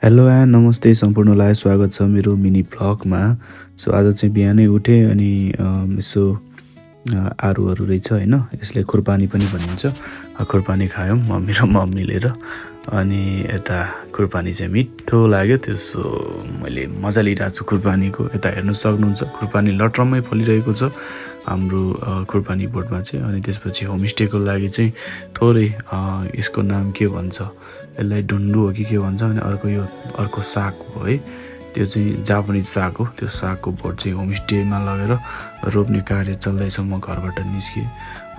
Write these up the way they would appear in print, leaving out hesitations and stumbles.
Hello and नमस्ते सम्पूर्णलाई स्वागत छ मेरो मिनी भ्लगमा। सो आज चाहिँ बिहानै उठेँ अनि यसो आरूहरू रहेछ होइन, यसले खुर्पानी पनि भनिन्छ। खुर्पानी खायौँ मम्मी र म मिलेर। अनि यता खुर्पानी चाहिँ मिठो लाग्यो, त्यसो मैले मजा लिइरहेको छु खुर्पानीको। यता हेर्नु सक्नुहुन्छ खुर्पानी लट्रम्मै फलिरहेको छ हाम्रो खुर्पानी बोटमा चाहिँ। अनि त्यसपछि होमस्टेको लागि चाहिँ थोरै यसको नाम के भन्छ, यसलाई ढुन्डु हो कि के भन्छ। अनि अर्को साग हो है, त्यो चाहिँ जापानिज साग हो। त्यो सागको बोट चाहिँ होमस्टेमा लगेर रोप्ने कार्य चल्दैछ। म घरबाट निस्केँ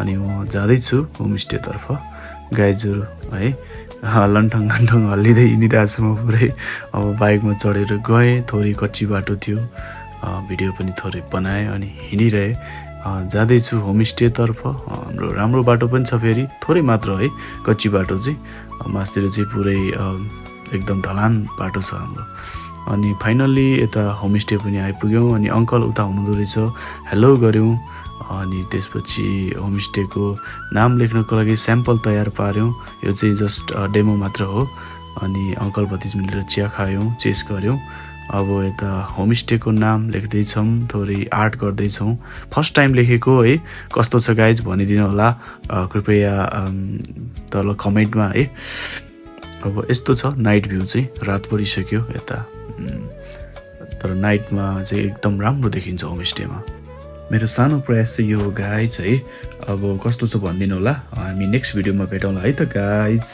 अनि म जाँदैछु होमस्टेतर्फ। गाईजहरू है लन्ठङ हल्लिँदै हिँडिरहेको छु म पुरै। अब बाइकमा चढेर गएँ, थोरै कच्ची बाटो थियो, भिडियो पनि थोरै बनाएँ अनि हिँडिरहेँ। जाँदैछु होमस्टेतर्फ। हाम्रो राम्रो बाटो पनि छ, फेरि थोरै मात्र है कच्ची बाटो चाहिँ। मासतिर चाहिँ पुरै एकदम ढलान बाटो छ हाम्रो। अनि फाइनल्ली यता होमस्टे पनि आइपुग्यौँ। अनि अङ्कल उता हुनुहुँदो रहेछ, हेलो गऱ्यौँ। अनि त्यसपछि होमस्टेको नाम लेख्नको लागि स्याम्पल तयार पार्यौँ। यो चाहिँ जस्ट डेमो मात्र हो। अनि अङ्कल भतिज मिलेर चिया खायौँ, चेस गऱ्यौँ। अब यता होमस्टेको नाम लेख्दैछौँ, थोरै आर्ट गर्दैछौँ। फर्स्ट टाइम लेखेको है, कस्तो छ गाइज भनिदिनु होला कृपया तल कमेन्टमा है। अब यस्तो छ नाइट भ्यू चाहिँ, रात परिसक्यो यता, तर नाइटमा चाहिँ एकदम राम्रो देखिन्छ होमस्टेमा। मेरो सानो प्रयास चाहिँ यो हो गाइज है। अब कस्तो छ भनिदिनु होला, हामी नेक्स्ट भिडियोमा भेटौँला है त गाइज।